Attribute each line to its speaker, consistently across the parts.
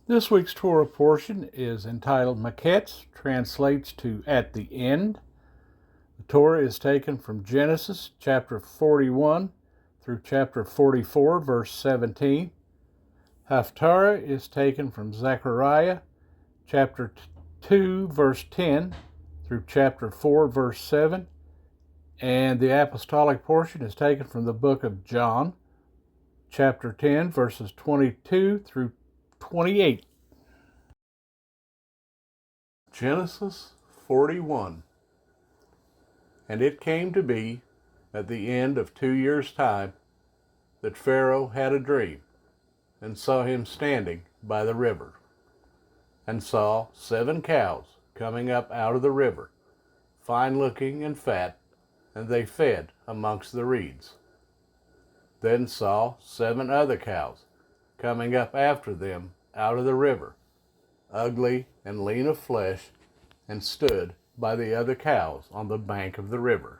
Speaker 1: This week's Torah portion is entitled Miketz, translates to at the end. The Torah is taken from Genesis chapter 41 through chapter 44, verse 17. Haftarah is taken from Zechariah chapter 2, verse 10 through chapter 4, verse 7. And the apostolic portion is taken from the book of John, chapter 10, verses 22 through 28. Genesis 41. And it came to be at the end of 2 years' time that Pharaoh had a dream, and saw him standing by the river, and saw 7 cows coming up out of the river, fine-looking and fat, and they fed amongst the reeds. Then saw 7 other cows coming up after them out of the river, ugly and lean of flesh, and stood by the other cows on the bank of the river.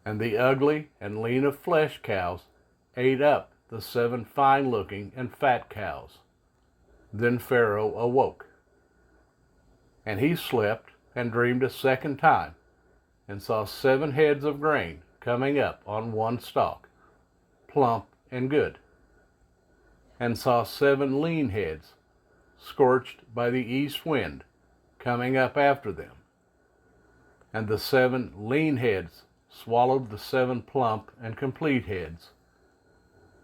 Speaker 1: And the ugly and lean of flesh cows ate up the 7 fine-looking and fat cows. Then Pharaoh awoke, and he slept and dreamed a second time, and saw 7 heads of grain coming up on one stalk, plump and good, and saw 7 lean heads, scorched by the east wind, coming up after them. And the 7 lean heads swallowed the 7 plump and complete heads.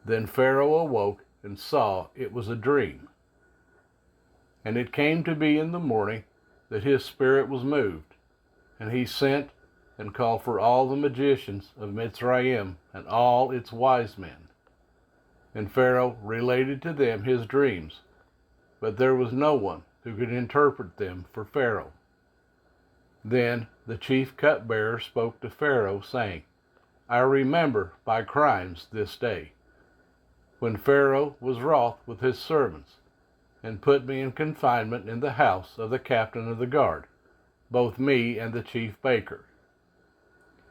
Speaker 1: Then Pharaoh awoke and saw it was a dream. And it came to be in the morning that his spirit was moved, and he sent and called for all the magicians of Mitzrayim and all its wise men. And Pharaoh related to them his dreams, but there was no one who could interpret them for Pharaoh. Then the chief cupbearer spoke to Pharaoh, saying, I remember my crimes this day, when Pharaoh was wroth with his servants, and put me in confinement in the house of the captain of the guard, both me and the chief baker.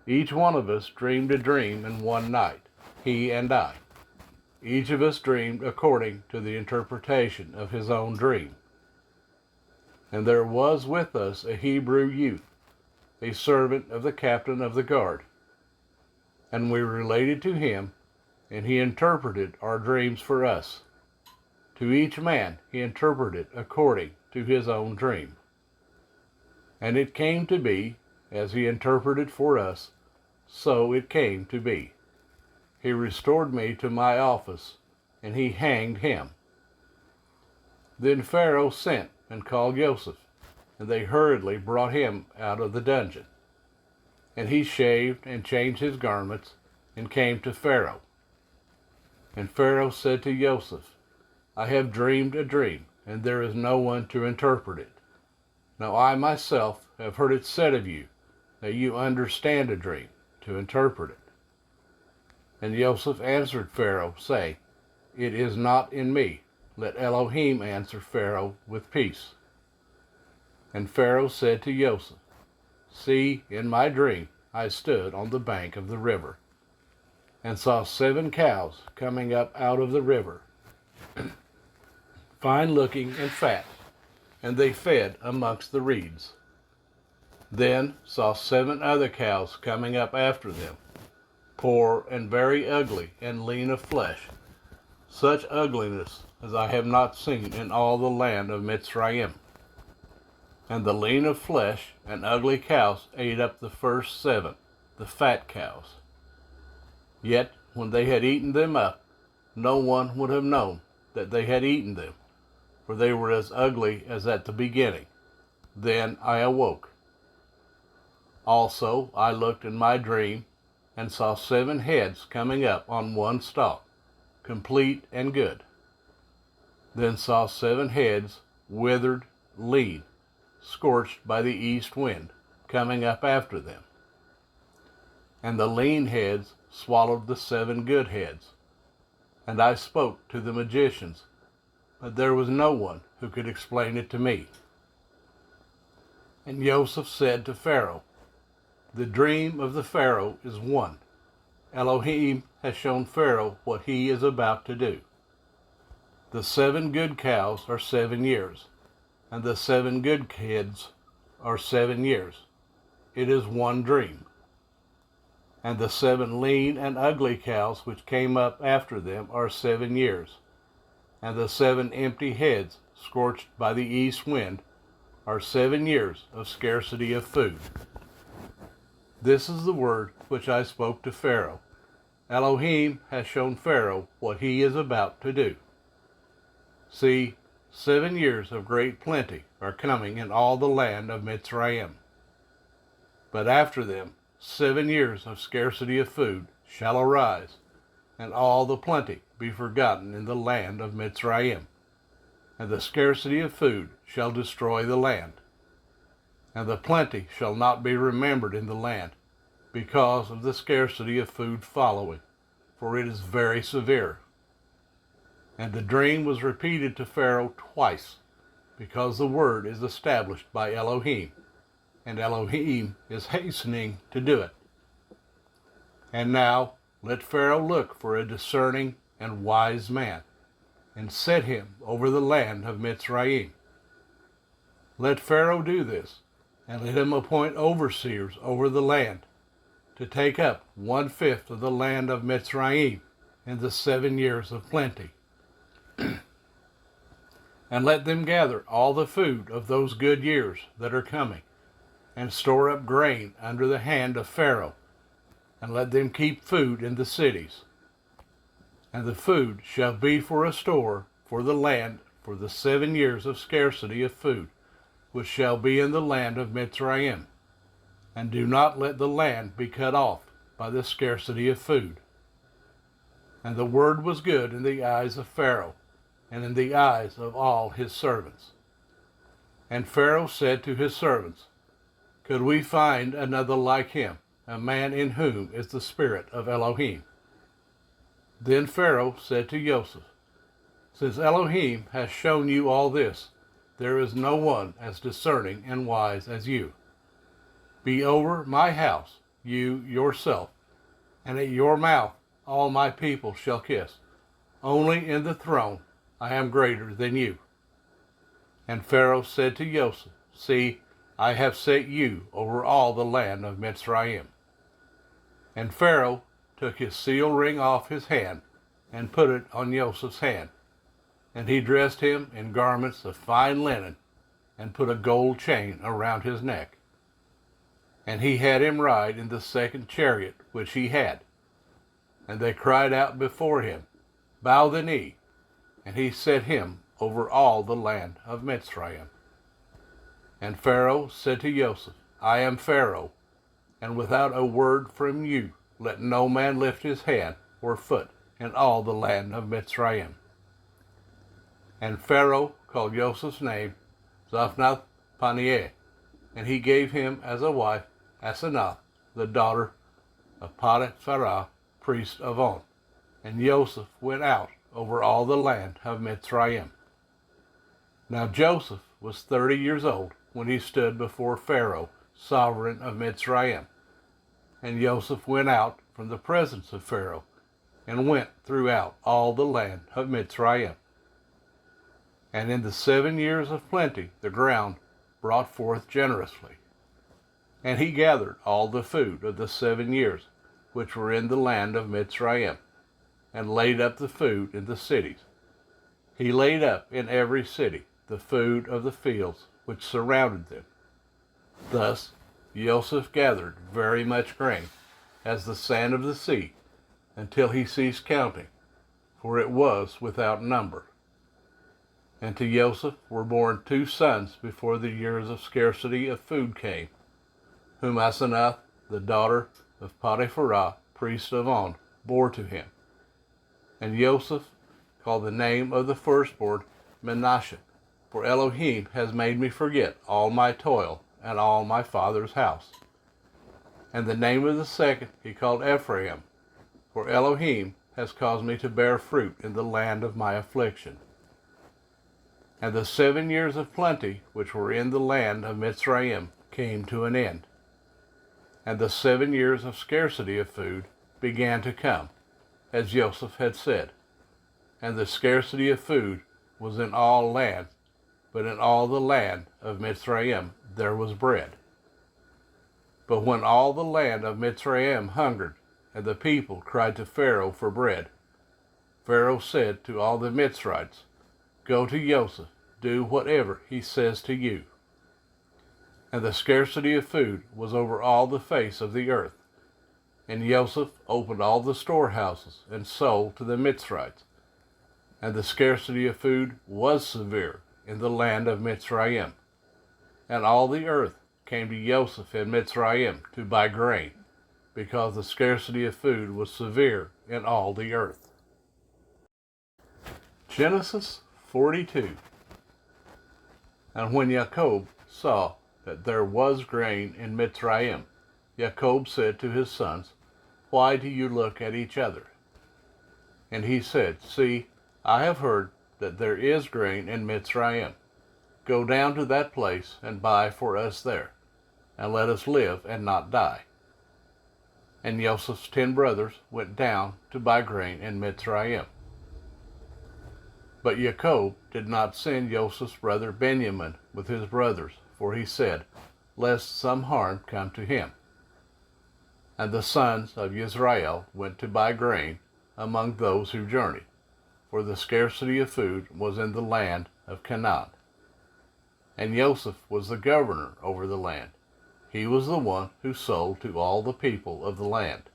Speaker 1: Each one of us dreamed a dream in one night, he and I. Each of us dreamed according to the interpretation of his own dream. And there was with us a Hebrew youth, a servant of the captain of the guard. And we related to him, and he interpreted our dreams for us. To each man he interpreted according to his own dream. And it came to be, as he interpreted for us, so it came to be. He restored me to my office, and he hanged him. Then Pharaoh sent and called Joseph, and they hurriedly brought him out of the dungeon. And he shaved and changed his garments, and came to Pharaoh. And Pharaoh said to Joseph, I have dreamed a dream, and there is no one to interpret it. Now I myself have heard it said of you, that you understand a dream, to interpret it. And Joseph answered Pharaoh, saying, It is not in me. Let Elohim answer Pharaoh with peace. And Pharaoh said to Joseph, See, in my dream I stood on the bank of the river, and saw 7 cows coming up out of the river, fine-looking and fat, and they fed amongst the reeds. Then saw 7 other cows coming up after them, poor and very ugly and lean of flesh, such ugliness as I have not seen in all the land of Mitzrayim. And the lean of flesh and ugly cows ate up the first 7, the fat cows. Yet when they had eaten them up, no one would have known that they had eaten them, for they were as ugly as at the beginning. Then I awoke. Also I looked in my dream, and saw 7 heads coming up on one stalk, complete and good. Then saw 7 heads, withered, lean, scorched by the east wind, coming up after them. And the lean heads swallowed the 7 good heads. And I spoke to the magicians, but there was no one who could explain it to me. And Joseph said to Pharaoh, The dream of the Pharaoh is one. Elohim has shown Pharaoh what he is about to do. The 7 good cows are 7 years, and the 7 good kids are 7 years. It is one dream. And the 7 lean and ugly cows which came up after them are 7 years. And the 7 empty heads, scorched by the east wind, are 7 years of scarcity of food. This is the word which I spoke to Pharaoh. Elohim has shown Pharaoh what he is about to do. See, 7 years of great plenty are coming in all the land of Mitzrayim. But after them, 7 years of scarcity of food shall arise, and all the plenty be forgotten in the land of Mitzrayim. And the scarcity of food shall destroy the land. And the plenty shall not be remembered in the land, because of the scarcity of food following, for it is very severe. And the dream was repeated to Pharaoh twice, because the word is established by Elohim, and Elohim is hastening to do it. And now let Pharaoh look for a discerning and wise man, and set him over the land of Mitzrayim. Let Pharaoh do this, and let him appoint overseers over the land, to take up 1/5 of the land of Mitzrayim in the 7 years of plenty. And let them gather all the food of those good years that are coming, and store up grain under the hand of Pharaoh, and let them keep food in the cities. And the food shall be for a store for the land for the 7 years of scarcity of food, which shall be in the land of Mitzrayim. And do not let the land be cut off by the scarcity of food. And the word was good in the eyes of Pharaoh, and in the eyes of all his servants. And Pharaoh said to his servants, Could we find another like him, a man in whom is the spirit of Elohim? Then Pharaoh said to Joseph, Since Elohim has shown you all this, there is no one as discerning and wise as you. Be over my house, you yourself, and at your mouth all my people shall kiss. Only in the throne I am greater than you. And Pharaoh said to Joseph, See, I have set you over all the land of Mitzrayim. And Pharaoh took his seal ring off his hand, and put it on Joseph's hand. And he dressed him in garments of fine linen, and put a gold chain around his neck. And he had him ride in the second chariot which he had. And they cried out before him, Bow the knee. And he set him over all the land of Mitzrayim. And Pharaoh said to Joseph, I am Pharaoh, and without a word from you let no man lift his hand or foot in all the land of Mitzrayim. And Pharaoh called Joseph's name Zaphnath Paneah, and he gave him as a wife Asenath, the daughter of Potiphar, priest of On. And Joseph went out over all the land of Mitzrayim. Now Joseph was 30 years old when he stood before Pharaoh, sovereign of Mitzrayim. And Joseph went out from the presence of Pharaoh, and went throughout all the land of Mitzrayim. And in the 7 years of plenty the ground brought forth generously. And he gathered all the food of the 7 years which were in the land of Mitzrayim, and laid up the food in the cities. He laid up in every city the food of the fields which surrounded them. Thus Joseph gathered very much grain, as the sand of the sea, until he ceased counting, for it was without number. And to Joseph were born 2 sons before the years of scarcity of food came, whom Asenath, the daughter of Potiphar, priest of On, bore to him. And Joseph called the name of the firstborn Manasseh, for Elohim has made me forget all my toil and all my father's house. And the name of the second he called Ephraim, for Elohim has caused me to bear fruit in the land of my affliction. And the 7 years of plenty which were in the land of Mitzrayim came to an end. And the 7 years of scarcity of food began to come, as Joseph had said. and the scarcity of food was in all land, but in all the land of Mitzrayim there was bread. But when all the land of Mitzrayim hungered, and the people cried to Pharaoh for bread, Pharaoh said to all the Mitzrites, "Go to Joseph, do whatever he says to you." And the scarcity of food was over all the face of the earth. And Joseph opened all the storehouses and sold to the Mitzrites. And the scarcity of food was severe in the land of Mitzrayim. And all the earth came to Joseph in Mitzrayim to buy grain, because the scarcity of food was severe in all the earth. Genesis 42. And when Jacob saw that there was grain in Mitzrayim, Jacob said to his sons, "Why do you look at each other?" And he said, "See, I have heard that there is grain in Mitzrayim. Go down to that place and buy for us there, and let us live and not die." And Joseph's 10 brothers went down to buy grain in Mitzrayim. But Jacob did not send Joseph's brother Benjamin with his brothers, for he said, lest some harm come to him. And the sons of Israel went to buy grain among those who journeyed, for the scarcity of food was in the land of Canaan. And Joseph was the governor over the land. He was the one who sold to all the people of the land.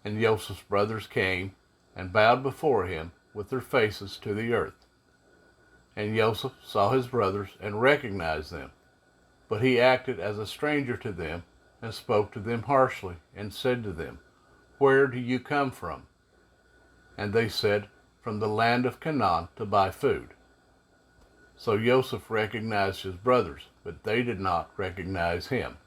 Speaker 1: And Joseph's brothers came and bowed before him with their faces to the earth. And Joseph saw his brothers and recognized them, but he acted as a stranger to them and spoke to them harshly and said to them, "Where do you come from?" And they said, "From the land of Canaan to buy food." So Joseph recognized his brothers, but they did not recognize him.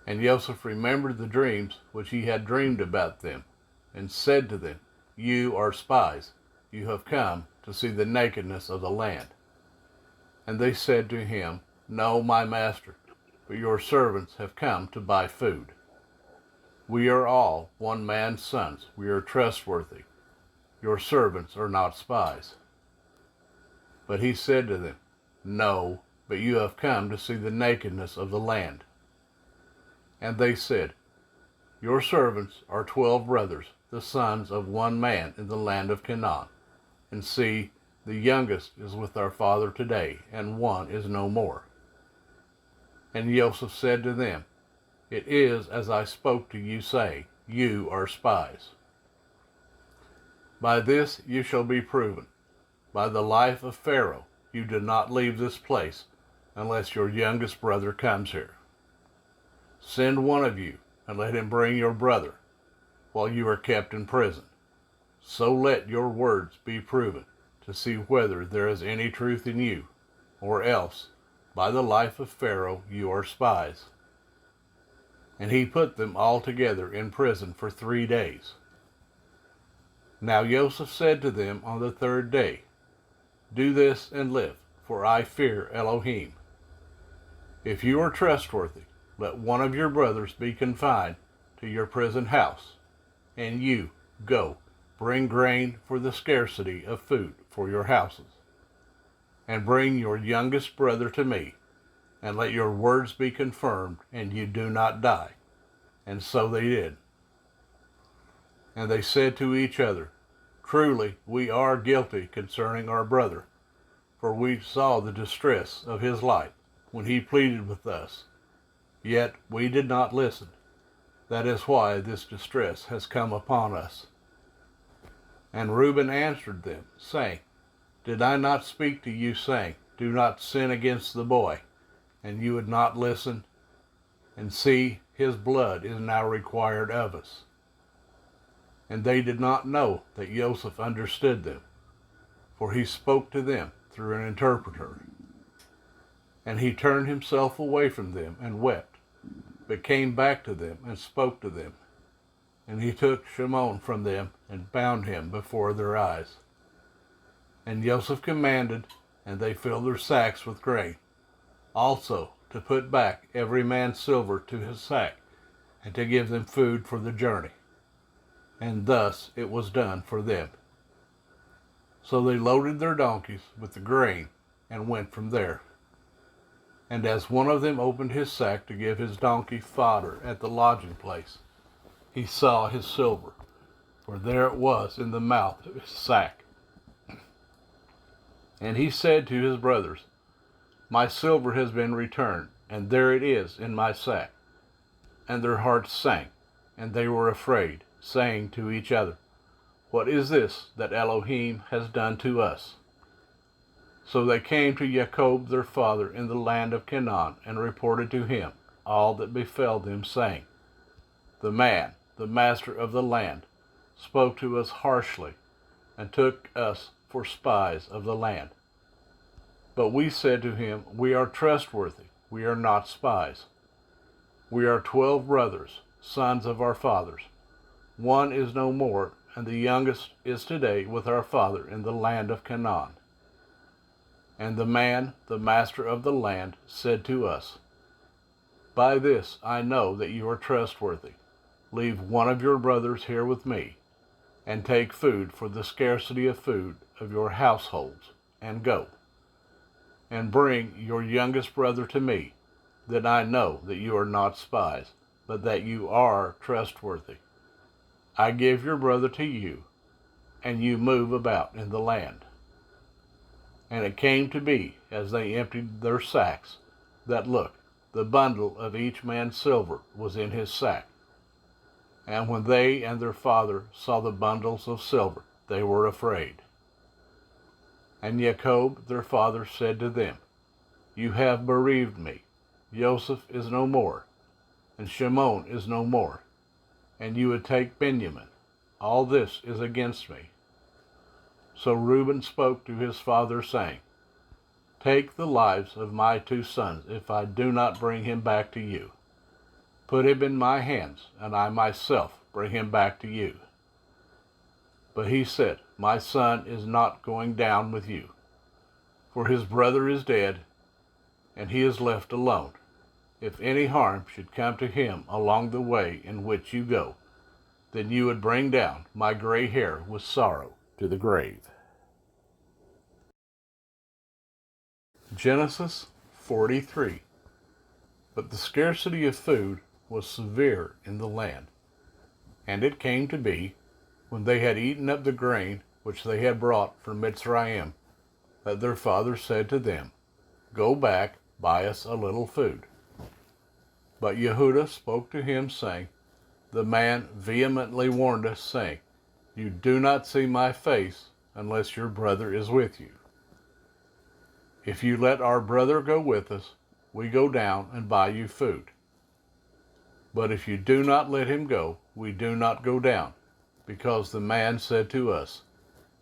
Speaker 1: And Joseph remembered the dreams which he had dreamed about them, and said to them, "You are spies. You have come to see the nakedness of the land." And they said to him, "No, my master, but your servants have come to buy food. We are all one man's sons. We are trustworthy. Your servants are not spies." But he said to them, "No, but you have come to see the nakedness of the land." And they said, "Your servants are 12 brothers, the sons of one man in the land of Canaan. And see, the youngest is with our father today, and one is no more." And Joseph said to them, "It is as I spoke to you, saying, you are spies. By this you shall be proven. By the life of Pharaoh, you did not leave this place, unless your youngest brother comes here. Send one of you, and let him bring your brother, while you are kept in prison. So let your words be proven, to see whether there is any truth in you, or else, by the life of Pharaoh, you are spies." And he put them all together in prison for 3 days. Now Joseph said to them on the 3rd day, "Do this and live, for I fear Elohim. If you are trustworthy, let one of your brothers be confined to your prison house, and you, go, bring grain for the scarcity of food for your houses. And bring your youngest brother to me, and let your words be confirmed, and you do not die." And so they did. And they said to each other, "Truly we are guilty concerning our brother, for we saw the distress of his life when he pleaded with us. Yet we did not listen. That is why this distress has come upon us." And Reuben answered them, saying, "Did I not speak to you, saying, do not sin against the boy? And you would not listen? And see, his blood is now required of us." And they did not know that Joseph understood them, for he spoke to them through an interpreter. And he turned himself away from them and wept, but came back to them and spoke to them. And he took Shimon from them and bound him before their eyes. And Joseph commanded, and they filled their sacks with grain, also to put back every man's silver to his sack, and to give them food for the journey. And thus it was done for them. So they loaded their donkeys with the grain and went from there. And as one of them opened his sack to give his donkey fodder at the lodging place, he saw his silver, for there it was in the mouth of his sack. And he said to his brothers, My silver has been returned, and there it is in my sack. And their hearts sank, and they were afraid, saying to each other, What is this that Elohim has done to us? So they came to Jacob their father in the land of Canaan, and reported to him all that befell them, saying, The man, the master of the land, spoke to us harshly, and took us for spies of the land. But we said to him, We are trustworthy, we are not spies. We are 12 brothers, sons of our fathers. One is no more, and the youngest is today with our father in the land of Canaan. And the man, the master of the land, said to us, By this I know that you are trustworthy. Leave one of your brothers here with me, and take food for the scarcity of food of your households, and go. And bring your youngest brother to me, that I know that you are not spies, but that you are trustworthy. I give your brother to you, and you move about in the land. And it came to be, as they emptied their sacks, that look, the bundle of each man's silver was in his sack. And when they and their father saw the bundles of silver, they were afraid. And Jacob their father said to them, You have bereaved me. Joseph is no more, and Shimon is no more, and you would take Benjamin. All this is against me. So Reuben spoke to his father, saying, Take the lives of my 2 sons, if I do not bring him back to you. Put him in my hands, and I myself bring him back to you. But he said, My son is not going down with you, for his brother is dead, and he is left alone. If any harm should come to him along the way in which you go, then you would bring down my gray hair with sorrow to the grave. Genesis 43. But the scarcity of food was severe in the land. And it came to be, when they had eaten up the grain which they had brought from Mitzrayim, that their father said to them, Go back, buy us a little food. But Yehudah spoke to him, saying, The man vehemently warned us, saying, You do not see my face unless your brother is with you. If you let our brother go with us, we go down and buy you food. But if you do not let him go, we do not go down, because the man said to us,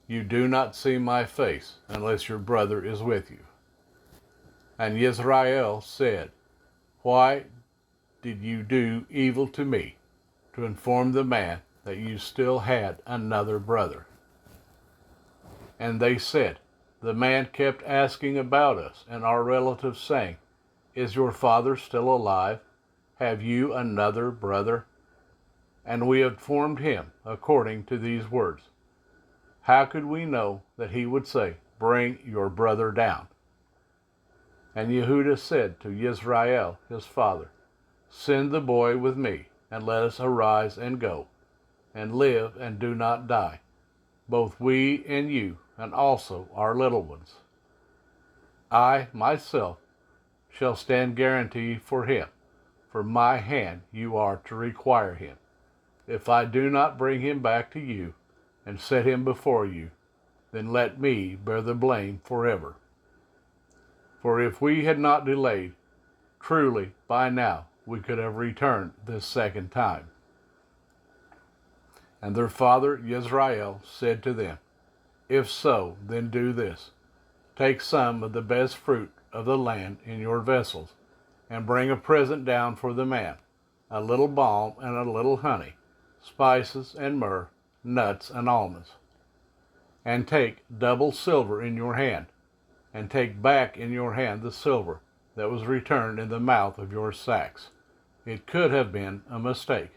Speaker 1: You do not see my face unless your brother is with you. And Yisrael said, Why did you do evil to me, to inform the man that you still had another brother? And they said, The man kept asking about us and our relatives, saying, Is your father still alive? Have you another brother? And we informed him according to these words. How could we know that he would say, Bring your brother down? And Yehudah said to Yisrael his father, Send the boy with me, and let us arise and go, and live and do not die, both we and you, and also our little ones. I myself shall stand guarantee for him. For my hand you are to require him. If I do not bring him back to you and set him before you, then let me bear the blame forever. For if we had not delayed, truly by now we could have returned this second time. And their father Yisrael said to them, If so, then do this. Take some of the best fruit of the land in your vessels, and bring a present down for the man, a little balm and a little honey, spices and myrrh, nuts and almonds. And take double silver in your hand, and take back in your hand the silver that was returned in the mouth of your sacks. It could have been a mistake.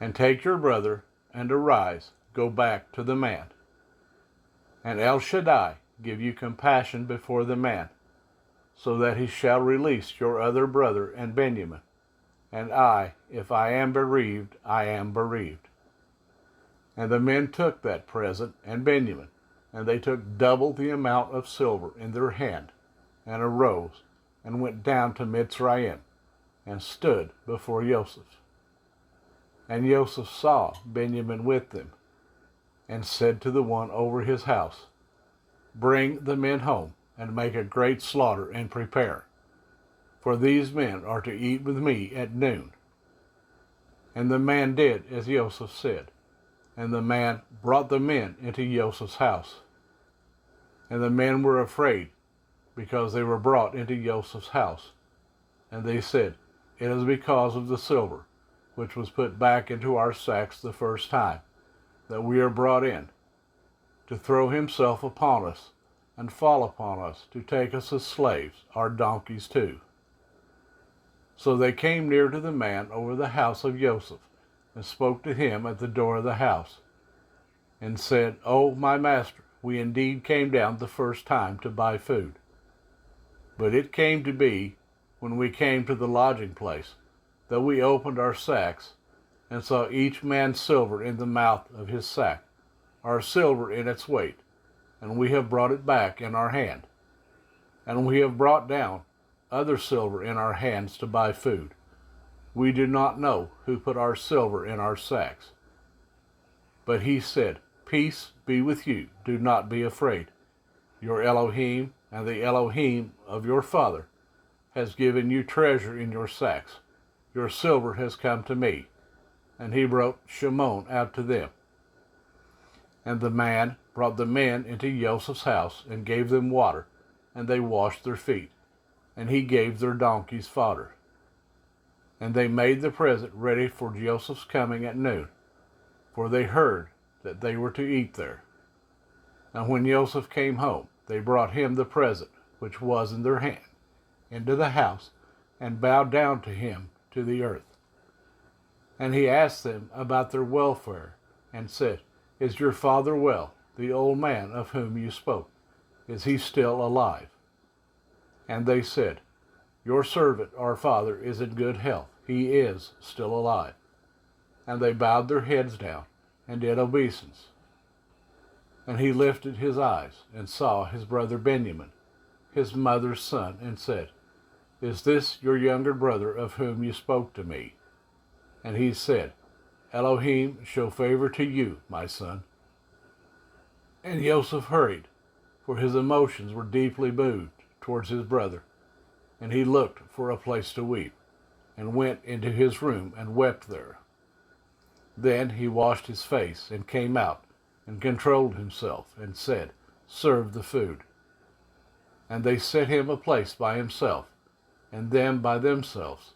Speaker 1: And take your brother, and arise, go back to the man. And El Shaddai give you compassion before the man, so that he shall release your other brother and Benjamin. And I, if I am bereaved, I am bereaved. And the men took that present and Benjamin, and they took double the amount of silver in their hand, and arose, and went down to Mitzrayim, and stood before Joseph. And Joseph saw Benjamin with them, and said to the one over his house, Bring the men home, and make a great slaughter, and prepare. For these men are to eat with me at noon. And the man did as Joseph said, and the man brought the men into Joseph's house. And the men were afraid, because they were brought into Joseph's house. And they said, It is because of the silver, which was put back into our sacks the first time, that we are brought in, to throw himself upon us, and fall upon us, to take us as slaves, our donkeys too. So they came near to the man over the house of Joseph, and spoke to him at the door of the house, and said, O my master, we indeed came down the first time to buy food. But it came to be, when we came to the lodging place, that we opened our sacks, and saw each man's silver in the mouth of his sack, our silver in its weight, and we have brought it back in our hand. And we have brought down other silver in our hands to buy food. We do not know who put our silver in our sacks. But he said, Peace be with you, do not be afraid. Your Elohim and the Elohim of your father has given you treasure in your sacks. Your silver has come to me. And he brought Shimon out to them. And the man brought the men into Joseph's house, and gave them water, and they washed their feet, and he gave their donkeys fodder. And they made the present ready for Joseph's coming at noon, for they heard that they were to eat there. And when Joseph came home, they brought him the present which was in their hand into the house, and bowed down to him to the earth. And he asked them about their welfare, and said, Is your father well, the old man of whom you spoke? Is he still alive? And they said, Your servant, our father, is in good health. He is still alive. And they bowed their heads down, and did obeisance. And he lifted his eyes, and saw his brother Benjamin, his mother's son, and said, Is this your younger brother of whom you spoke to me? And he said, Elohim show favor to you, my son. And Joseph hurried, for his emotions were deeply moved towards his brother. And he looked for a place to weep, and went into his room and wept there. Then he washed his face, and came out, and controlled himself, and said, Serve the food. And they set him a place by himself, and them by themselves,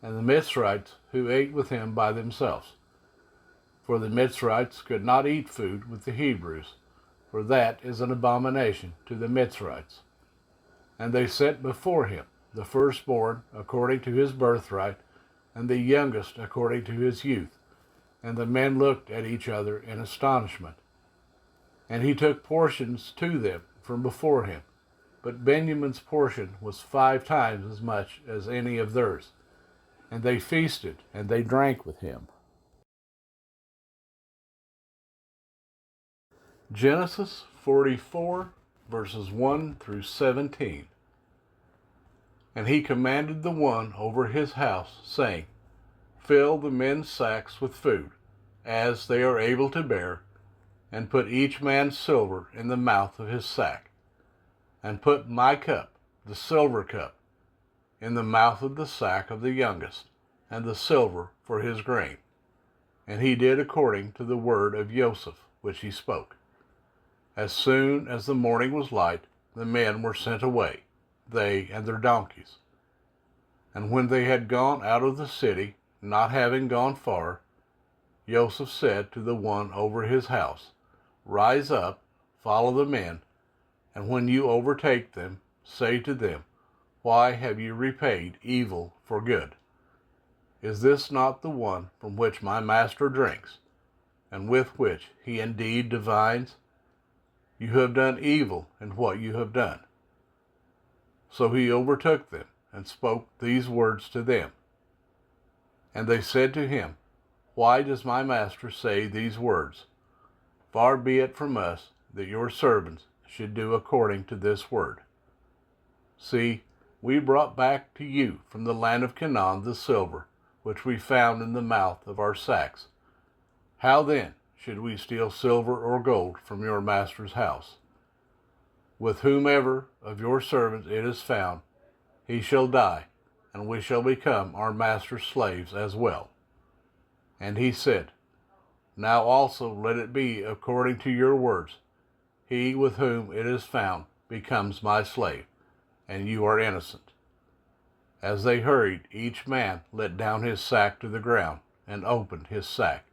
Speaker 1: and the Mitzrites who ate with him by themselves. For the Mitzrites could not eat food with the Hebrews, for that is an abomination to the Mitzrites. And they set before him the firstborn according to his birthright, and the youngest according to his youth. And the men looked at each other in astonishment. And he took portions to them from before him, but Benjamin's portion was 5 times as much as any of theirs. And they feasted, and they drank with him. Genesis 44, verses 1 through 17. And he commanded the one over his house, saying, Fill the men's sacks with food, as they are able to bear, and put each man's silver in the mouth of his sack. And put my cup, the silver cup, in the mouth of the sack of the youngest, and the silver for his grain. And he did according to the word of Joseph, which he spoke. As soon as the morning was light, the men were sent away, they and their donkeys. And when they had gone out of the city, not having gone far, Joseph said to the one over his house, Rise up, follow the men, and when you overtake them, say to them, Why have you repaid evil for good? Is this not the one from which my master drinks, and with which he indeed divines? You have done evil in what you have done." So he overtook them and spoke these words to them. And they said to him, "Why does my master say these words? Far be it from us that your servants should do according to this word. See, we brought back to you from the land of Canaan the silver, which we found in the mouth of our sacks. How then should we steal silver or gold from your master's house? With whomever of your servants it is found, he shall die, and we shall become our master's slaves as well." And he said, "Now also let it be according to your words. He with whom it is found becomes my slave, and you are innocent." As they hurried, each man let down his sack to the ground and opened his sack.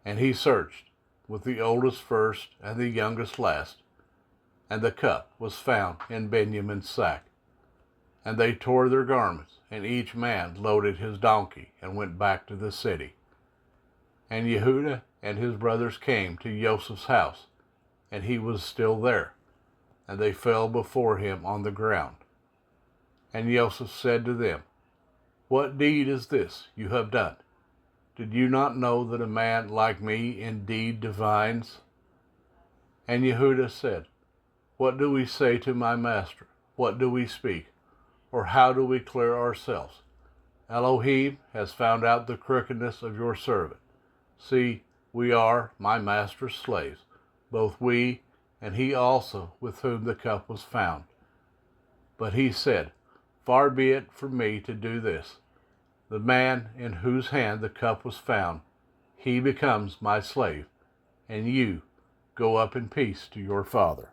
Speaker 1: And he searched, with the oldest first and the youngest last, and the cup was found in Benjamin's sack. And they tore their garments, and each man loaded his donkey and went back to the city. And Yehudah and his brothers came to Joseph's house, and he was still there, and they fell before him on the ground. And Joseph said to them, "What deed is this you have done? Did you not know that a man like me indeed divines?" And Yehudah said, "What do we say to my master? What do we speak? Or how do we clear ourselves? Elohim has found out the crookedness of your servant. See, we are my master's slaves, both we and he also with whom the cup was found." But he said, "Far be it from me to do this. The man in whose hand the cup was found, he becomes my slave, and you go up in peace to your father."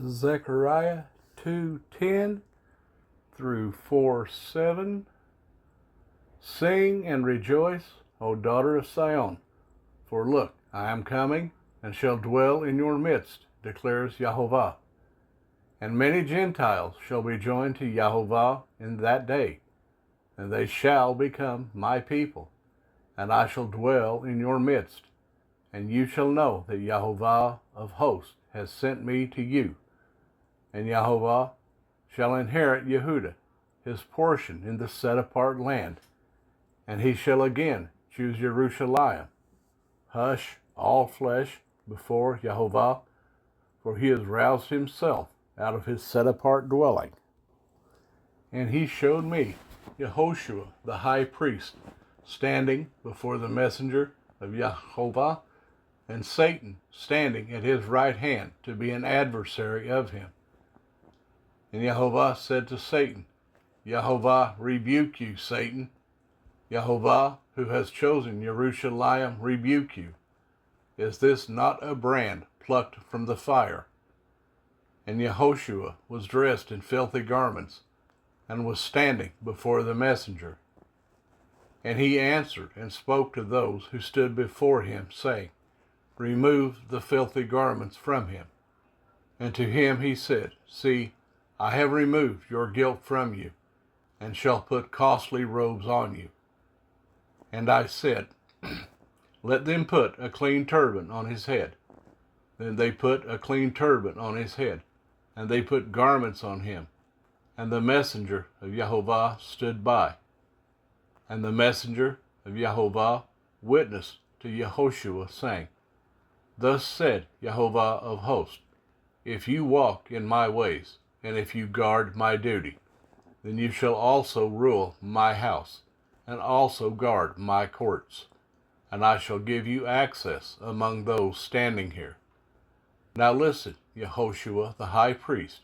Speaker 1: Zechariah 2:10 through 4:7. Sing and rejoice, O daughter of Sion, for look, I am coming, and shall dwell in your midst, declares Yahovah. And many Gentiles shall be joined to Yahovah in that day, and they shall become my people, and I shall dwell in your midst, and you shall know that Yahovah of hosts has sent me to you. And Yahovah shall inherit Yehudah, his portion in the set-apart land, and he shall again choose Jerusalem. Hush, all flesh, before Yahovah, for he has roused himself out of his set-apart dwelling. And he showed me Yehoshua the high priest standing before the messenger of Yahovah, and Satan standing at his right hand to be an adversary of him. And Yahovah said to Satan, "Yahovah rebuke you, Satan. Yahovah, who has chosen Jerusalem, rebuke you. Is this not a brand plucked from the fire?" And Yehoshua was dressed in filthy garments, and was standing before the messenger. And he answered and spoke to those who stood before him, saying, "Remove the filthy garments from him." And to him he said, "See, I have removed your guilt from you, and shall put costly robes on you." And I said, "Let them put a clean turban on his head." Then they put a clean turban on his head, and they put garments on him. And the messenger of Yahovah stood by. And the messenger of Yahovah witnessed to Yehoshua, saying, "Thus said Yahovah of hosts, if you walk in my ways, and if you guard my duty, then you shall also rule my house, and also guard my courts, and I shall give you access among those standing here. Now listen, Yehoshua the high priest,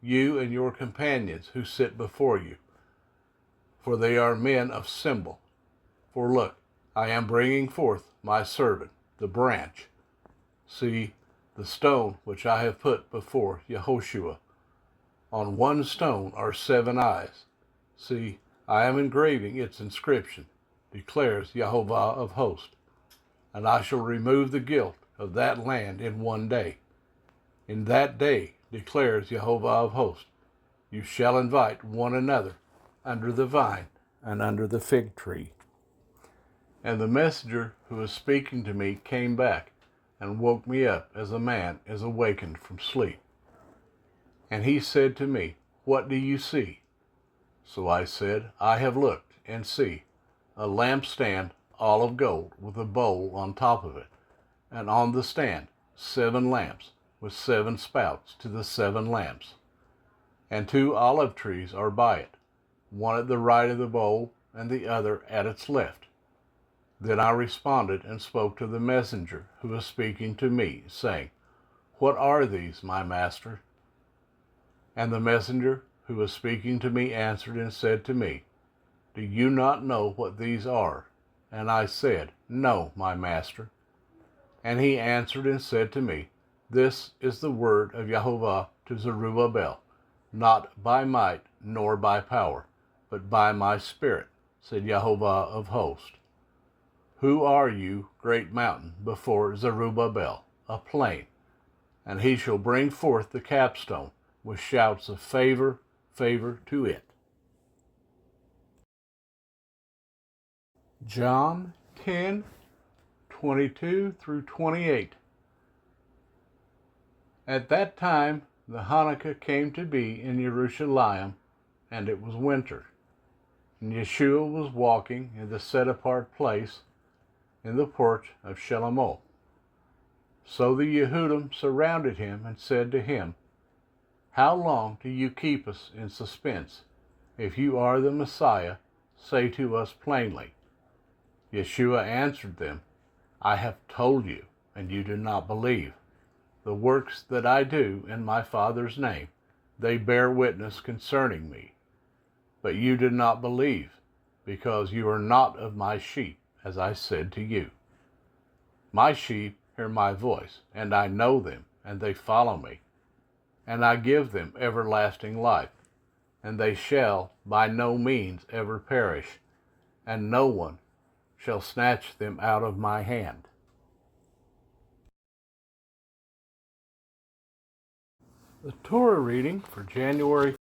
Speaker 1: you and your companions who sit before you, for they are men of symbol. For look, I am bringing forth my servant, the branch. See, the stone which I have put before Yehoshua. On one stone are 7 eyes. See, I am engraving its inscription, declares Yahovah of hosts. And I shall remove the guilt of that land in one day. In that day, declares Yahovah of hosts, you shall invite one another under the vine and under the fig tree." And the messenger who was speaking to me came back, and woke me up as a man is awakened from sleep. And he said to me, What do you see? So I said, I have looked, and see, a lampstand all of gold, with a bowl on top of it, and on the stand 7 lamps, with 7 spouts to the 7 lamps. And 2 olive trees are by it, one at the right of the bowl, and the other at its left. Then I responded and spoke to the messenger who was speaking to me, saying, What are these, my master? And the messenger who was speaking to me answered and said to me, Do you not know what these are? And I said, No, my master. And he answered and said to me, This is the word of Jehovah to Zerubbabel, not by might nor by power, but by my spirit, said Jehovah of hosts. Who are you, great mountain, before Zerubbabel, a plain? And he shall bring forth the capstone with shouts of favor, favor to it. John 10:22 through 28. At that time the Hanukkah came to be in Jerusalem, and it was winter. And Yeshua was walking in the set-apart place in the porch of Shlomo. So the Yehudim surrounded him and said to him, How long do you keep us in suspense? If you are the Messiah, say to us plainly. Yeshua answered them, I have told you, and you do not believe. The works that I do in my Father's name, they bear witness concerning me. But you did not believe, because you are not of my sheep, as I said to you. My sheep hear my voice, and I know them, and they follow me. And I give them everlasting life, and they shall by no means ever perish, and no one shall snatch them out of my hand. The Torah reading for January